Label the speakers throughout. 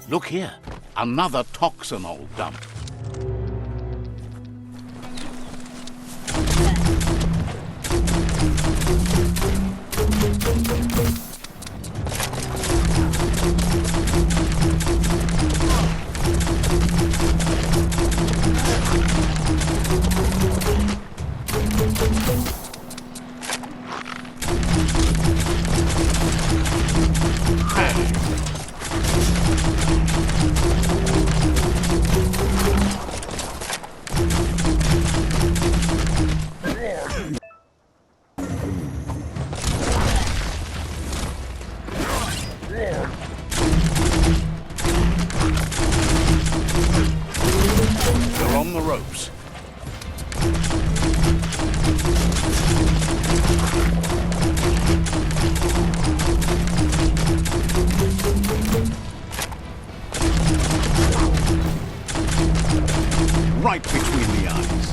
Speaker 1: Look here, another toxinol dump. You're on the ropes. Right between the eyes.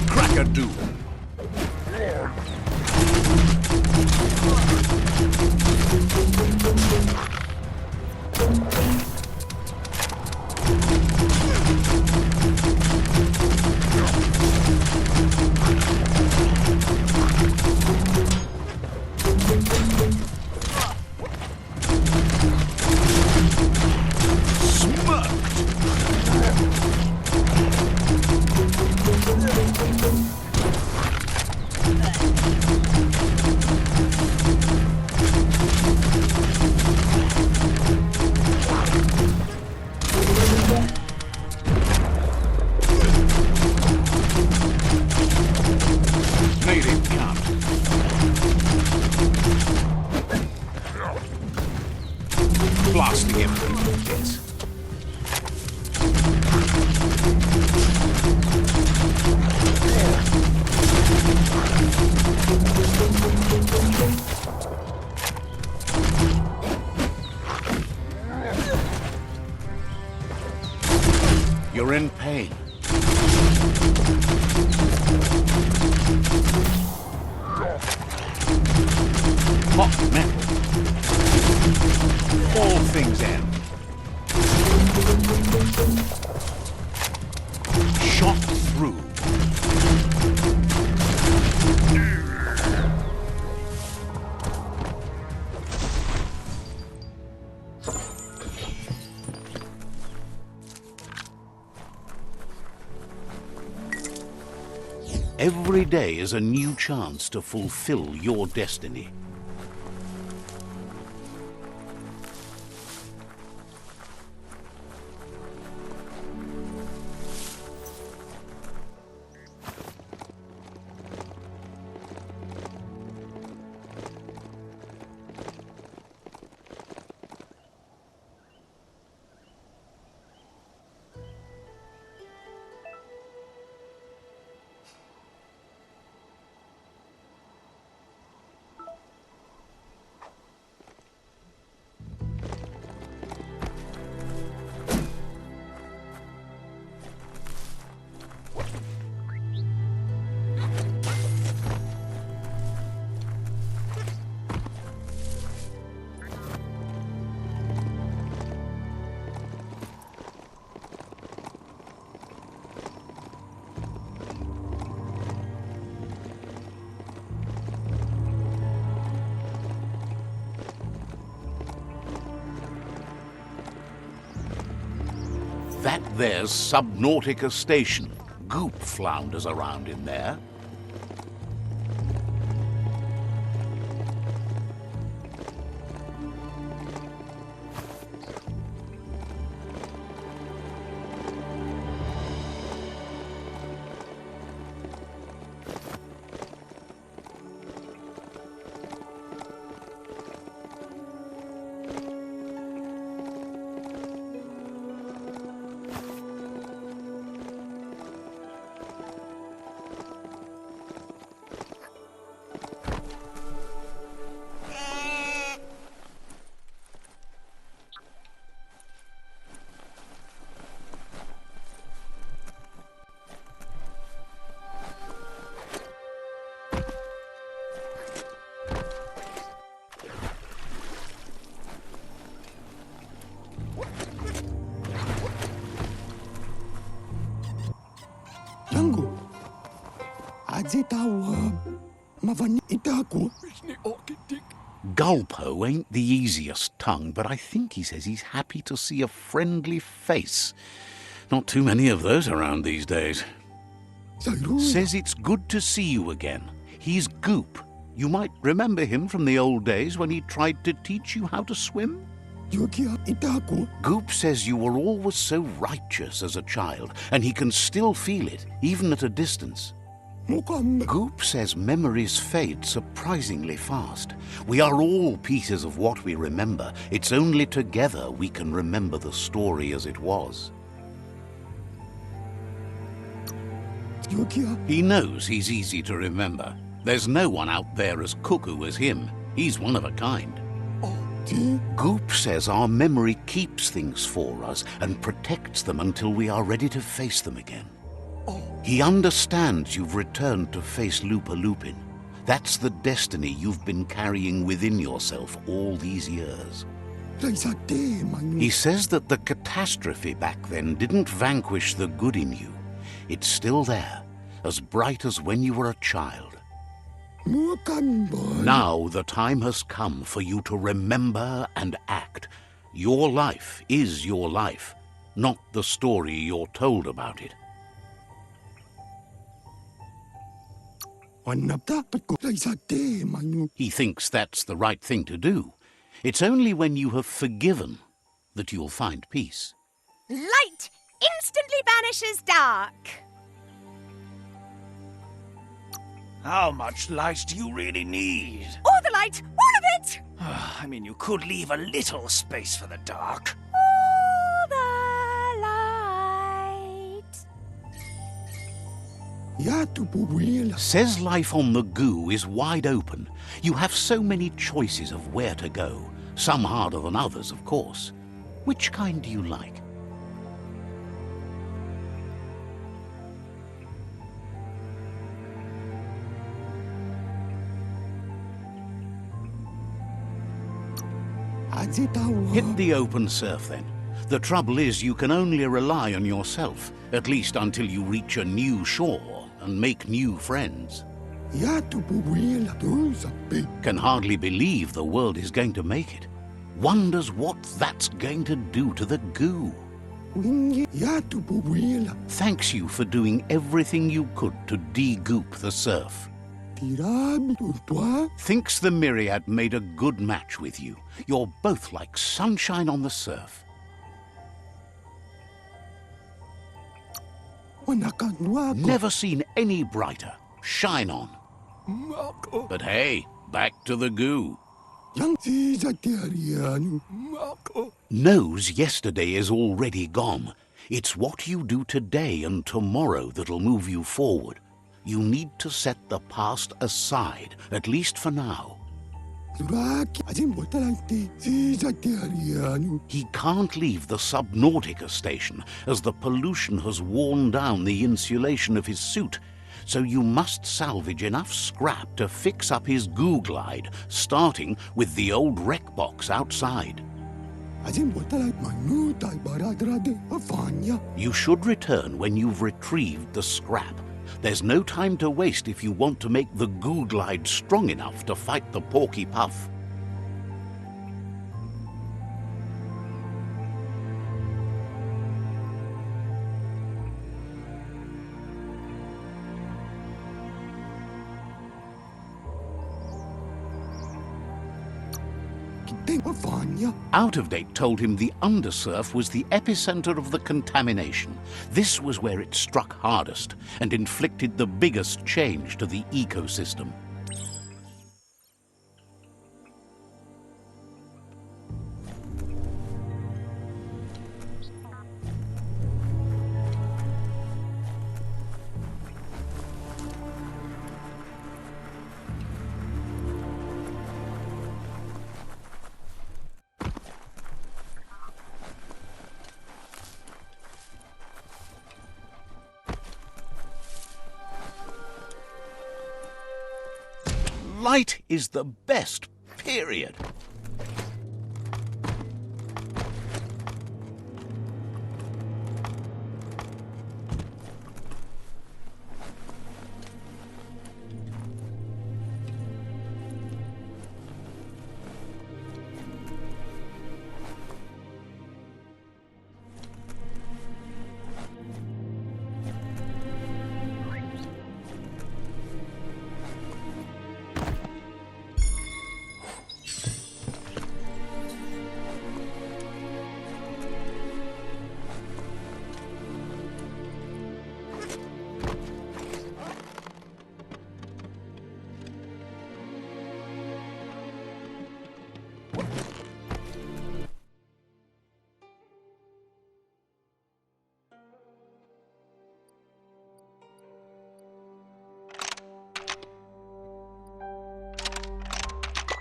Speaker 1: Crack-a-doodle. Made it count. Blasting everything with this. You're in pain. Hot metal. All things end. Shot through. Every day is a new chance to fulfill your destiny. That there's Subnautica Station. Goop flounders around in there. Gulpo ain't the easiest tongue, but I think he says he's happy to see a friendly face. Not too many of those around these days. Says it's good to see you again. He's Goop. You might remember him from the old days when he tried to teach you how to swim. Goop says you were always so righteous as a child, and he can still feel it, even at a distance. Goop says memories fade surprisingly fast. We are all pieces of what we remember. It's only together we can remember the story as it was. He knows he's easy to remember. There's no one out there as cuckoo as him. He's one of a kind. Goop says our memory keeps things for us and protects them until we are ready to face them again. He understands you've returned to face Lupa Lupin. That's the destiny you've been carrying within yourself all these years. He says that the catastrophe back then didn't vanquish the good in you. It's still there, as bright as when you were a child. Now the time has come for you to remember and act. Your life is your life, not the story you're told about it. He thinks that's the right thing to do. It's only when you have forgiven that you'll find peace.
Speaker 2: Light instantly banishes dark.
Speaker 3: How much light do you really need?
Speaker 2: All the light, all of it!
Speaker 3: I mean, you could leave a little space for the dark.
Speaker 2: All the light.
Speaker 1: Says life on the goo is wide open. You have so many choices of where to go. Some harder than others, of course. Which kind do you like? Hit the open surf then. The trouble is you can only rely on yourself, at least until you reach a new shore and make new friends. Can hardly believe the world is going to make it. Wonders what that's going to do to the goo. Thanks you for doing everything you could to de-goop the surf. Thinks the Myriad made a good match with you. You're both like sunshine on the surf. Never seen any brighter. Shine on. But hey, back to the goo. Knows yesterday is already gone. It's what you do today and tomorrow that'll move you forward. You need to set the past aside, at least for now. He can't leave the Subnautica station, as the pollution has worn down the insulation of his suit, so you must salvage enough scrap to fix up his goo glide, starting with the old wreck box outside. You should return when you've retrieved the scrap. There's no time to waste if you want to make the goo glide strong enough to fight the Porky Puff. Out of Date told him the undersurf was the epicenter of the contamination. This was where it struck hardest and inflicted the biggest change to the ecosystem. Light is the best, period.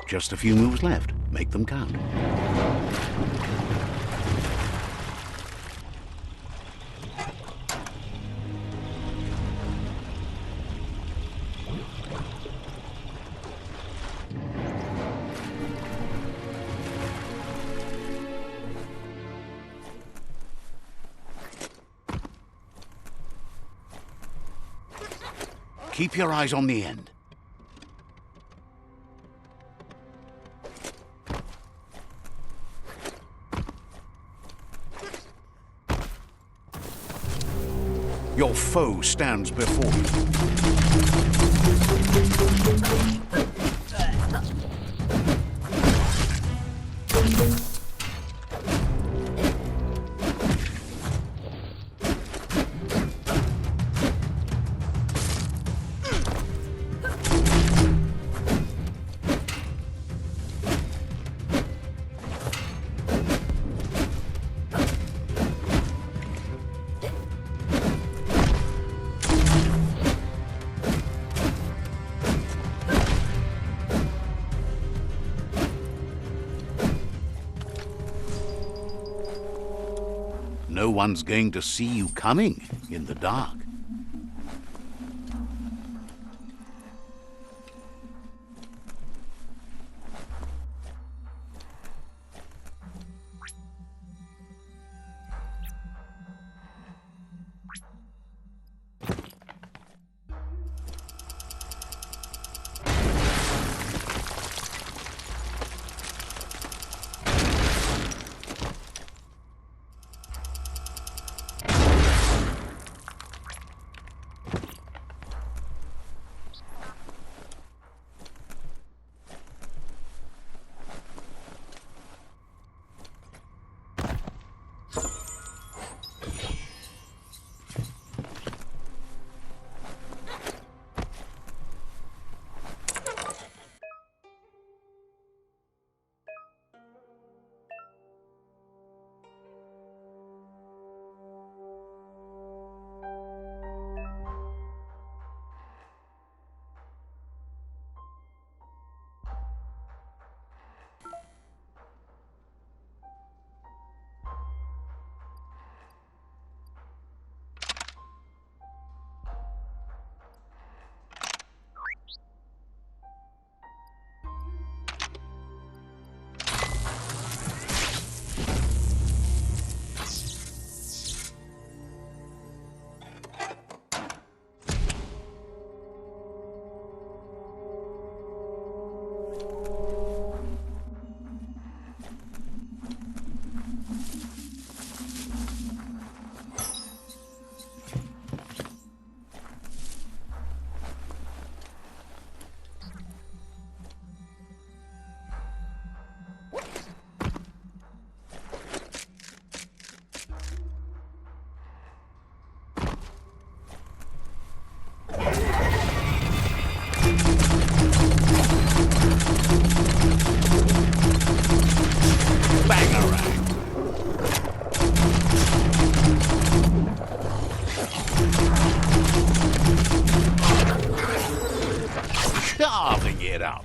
Speaker 1: Just a few moves left. Make them count. Keep your eyes on the end. Your foe stands before you. No one's going to see you coming in the dark. Carving it up.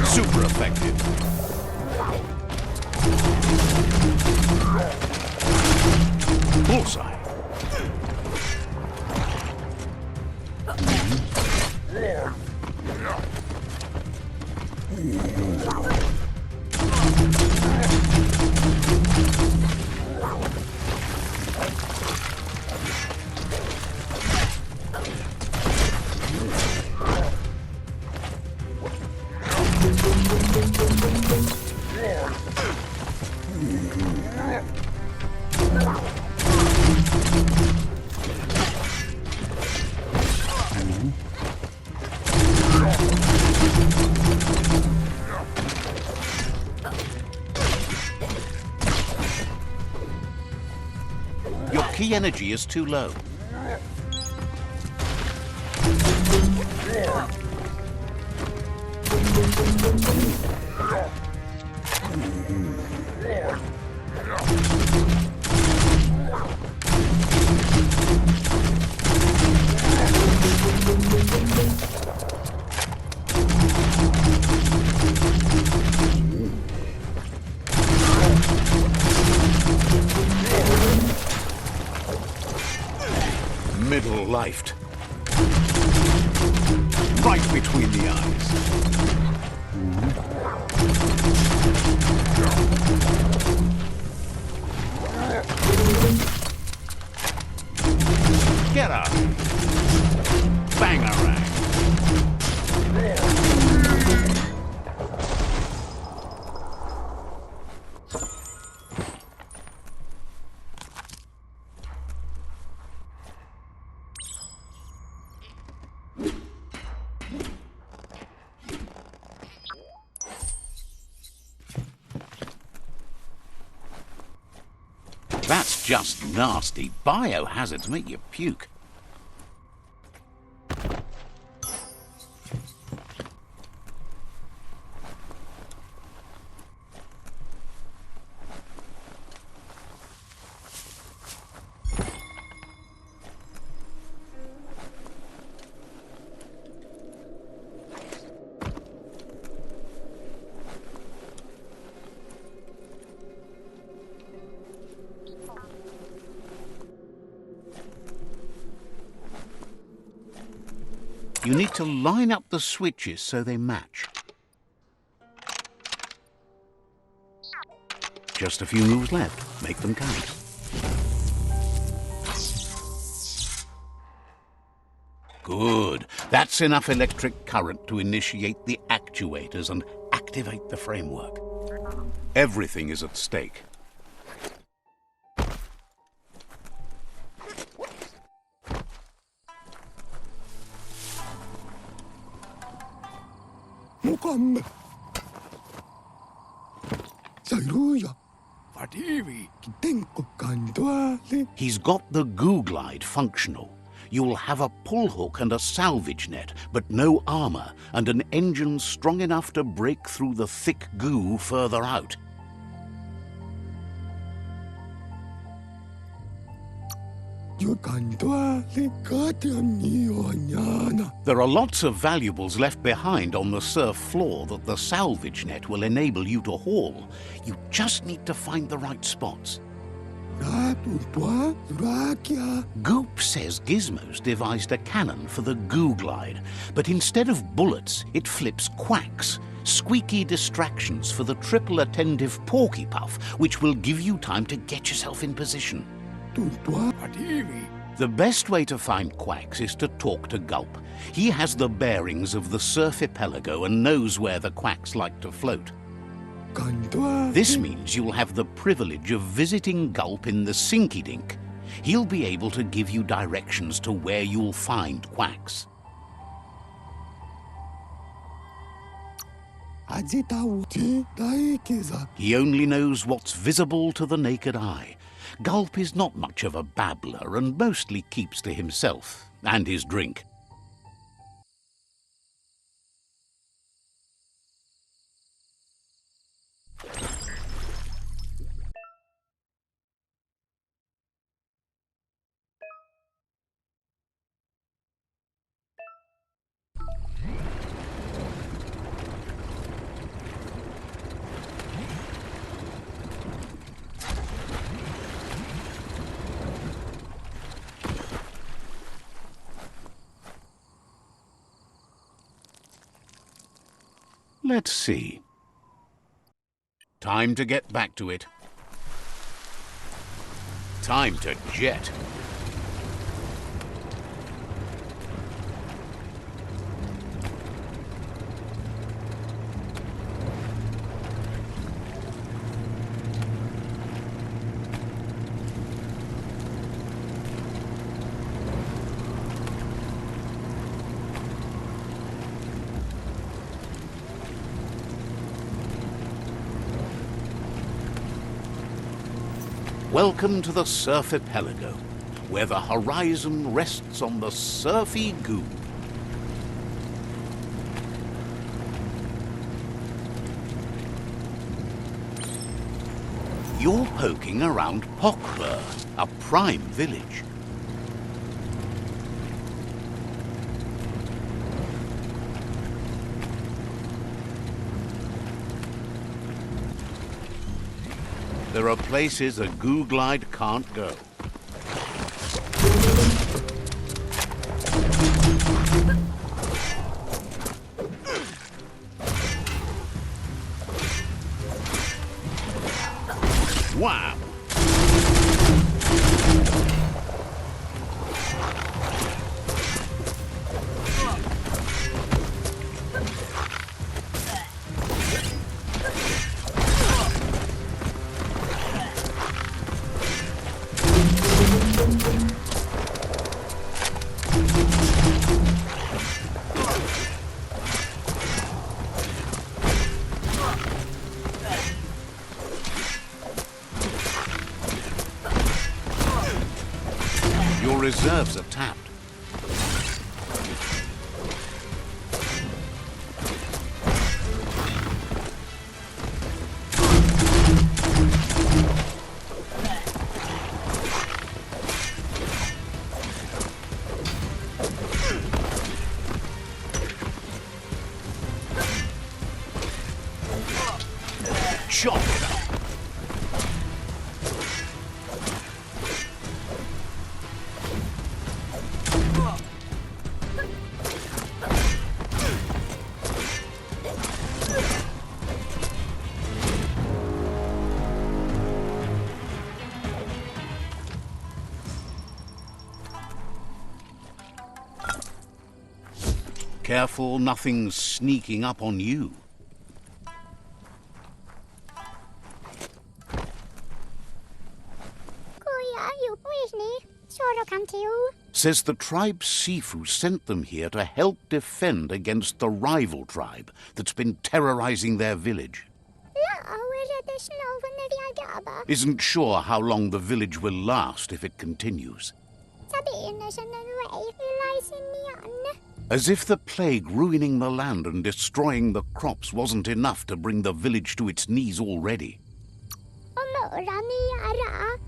Speaker 1: Super effective. Bullseye. Your key energy is too low. Middle-lifed. Right between the eyes. Get up. Bangarang. That's just nasty. Biohazards make you puke. You need to line up the switches so they match. Just a few moves left. Make them count. Good. That's enough electric current to initiate the actuators and activate the framework. Everything is at stake.
Speaker 4: Mukamme. Sairuja.
Speaker 3: Fadivi.
Speaker 4: Tenko kanduale.
Speaker 1: He's got the goo glide functional. You'll have a pull hook and a salvage net, but no armor, and an engine strong enough to break through the thick goo further out. There are lots of valuables left behind on the surf floor that the salvage net will enable you to haul. You just need to find the right spots. Goop says Gizmo's devised a cannon for the Goo Glide, but instead of bullets, it flips quacks, squeaky distractions for the triple attentive Porky Puff, which will give you time to get yourself in position. The best way to find quacks is to talk to Gulp. He has the bearings of the surf-archipelago and knows where the quacks like to float. This means you'll have the privilege of visiting Gulp in the Sinky Dink. He'll be able to give you directions to where you'll find quacks. He only knows what's visible to the naked eye. Gulp is not much of a babbler and mostly keeps to himself and his drink. Let's see. Time to get back to it. Time to jet. Welcome to the surf-archipelago, where the horizon rests on the surfy Goop. You're poking around Pockbur, a prime village. There are places a Goo Glide can't go. Wow! Your reserves are tapped. Chop it up. Careful nothing's sneaking up on you. Says the tribe Sifu sent them here to help defend against the rival tribe that's been terrorizing their village. Isn't sure how long the village will last if it continues. As if the plague ruining the land and destroying the crops wasn't enough to bring the village to its knees already.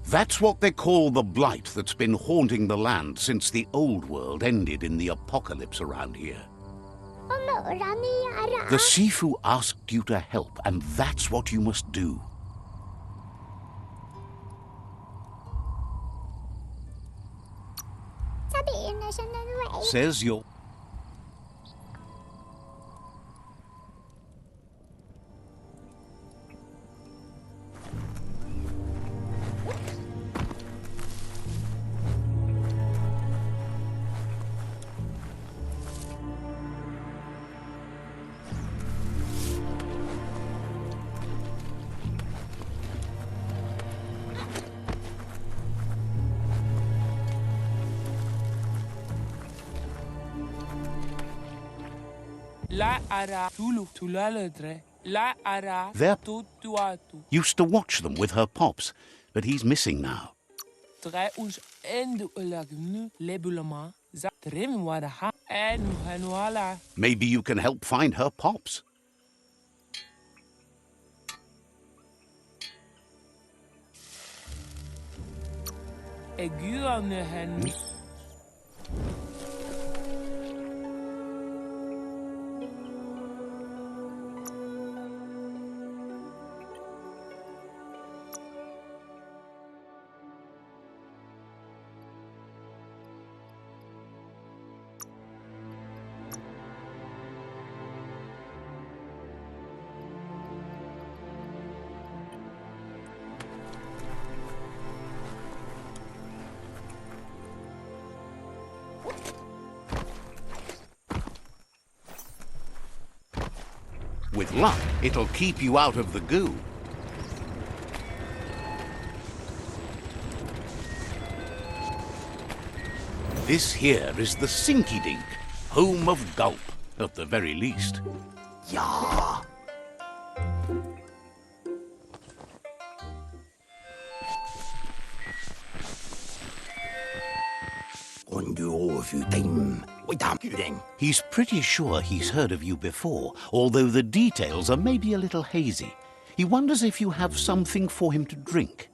Speaker 1: That's what they call the blight that's been haunting the land since the old world ended in the apocalypse around here. The Sifu asked you to help, and that's what you must do. says you're...
Speaker 5: La ara tulu tulaledre. La ara
Speaker 1: They're
Speaker 5: tutuatu.
Speaker 1: used to watch them with her pops, but he's missing now.
Speaker 5: Tre us endu ulagnu lebulama. Za trim wadaha. Enu hanuala.
Speaker 1: Maybe you can help find her pops.
Speaker 5: Eguane hen.
Speaker 1: With luck, it'll keep you out of the goo. This here is the Sinky Dink, home of Gulp, at the very least.
Speaker 3: Ja.
Speaker 1: He's pretty sure he's heard of you before, although the details are maybe a little hazy. He wonders if you have something for him to drink.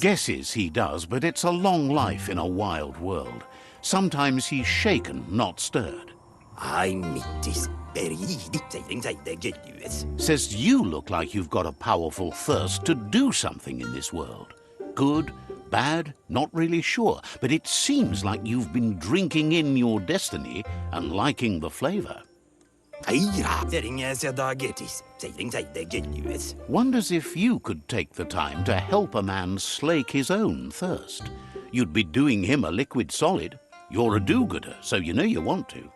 Speaker 1: Guesses he does, but it's a long life in a wild world. Sometimes he's shaken, not stirred. Says you look like you've got a powerful thirst to do something in this world. Good, bad, not really sure, but it seems like you've been drinking in your destiny and liking the flavor. Wonders if you could take the time to help a man slake his own thirst. You'd be doing him a liquid solid. You're a do-gooder, so you know you want to.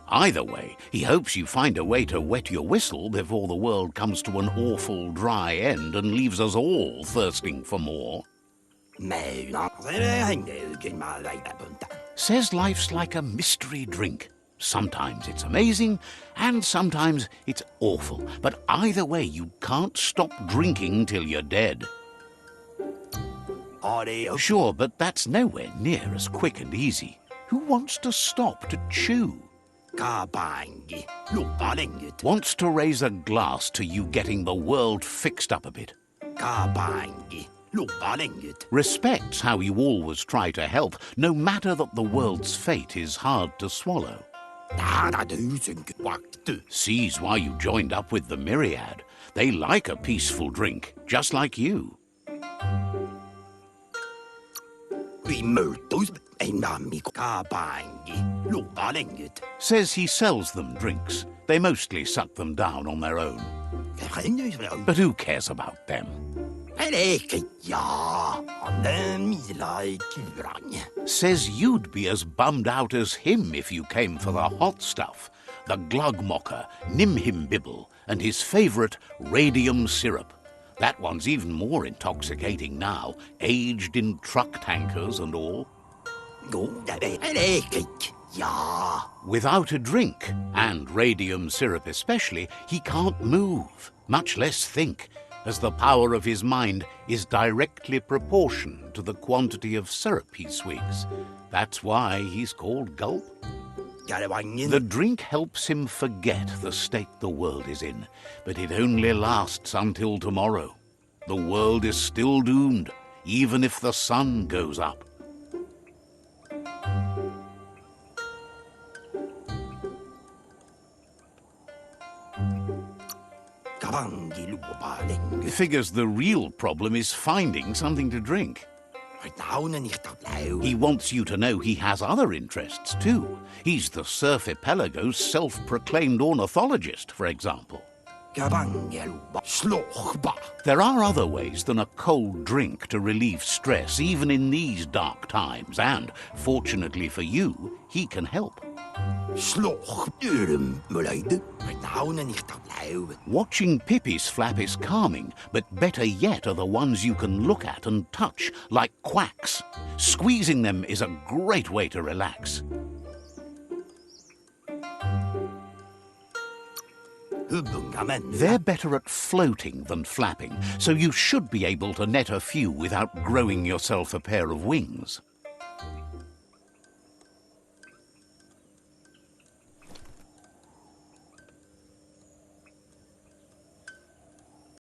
Speaker 1: Either way, he hopes you find a way to wet your whistle before the world comes to an awful dry end and leaves us all thirsting for more. Says life's like a mystery drink. Sometimes it's amazing, and sometimes it's awful. But either way, you can't stop drinking till you're dead. Sure, but that's nowhere near as quick and easy. Who wants to stop to chew? Wants to raise a glass to you getting the world fixed up a bit. Respects how you always try to help, no matter that the world's fate is hard to swallow. Sees why you joined up with the Myriad. They like a peaceful drink, just like you. Says he sells them drinks. They mostly suck them down on their own. But who cares about them? Says you'd be as bummed out as him if you came for the hot stuff. The Glugmocker, Nimhimbibble, and his favourite radium syrup. That one's even more intoxicating now, aged in truck tankers and all. Without a drink, and radium syrup especially, he can't move, much less think, as the power of his mind is directly proportioned to the quantity of syrup he swigs. That's why he's called Gulp. The drink helps him forget the state the world is in, but it only lasts until tomorrow. The world is still doomed, even if the sun goes up. Figures the real problem is finding something to drink. He wants you to know he has other interests too. He's the Surfipelago's self-proclaimed ornithologist, for example. There are other ways than a cold drink to relieve stress, even in these dark times, and, fortunately for you, he can help. Watching Pippi's flap is calming, but better yet are the ones you can look at and touch, like quacks. Squeezing them is a great way to relax. They're better at floating than flapping, so you should be able to net a few without growing yourself a pair of wings.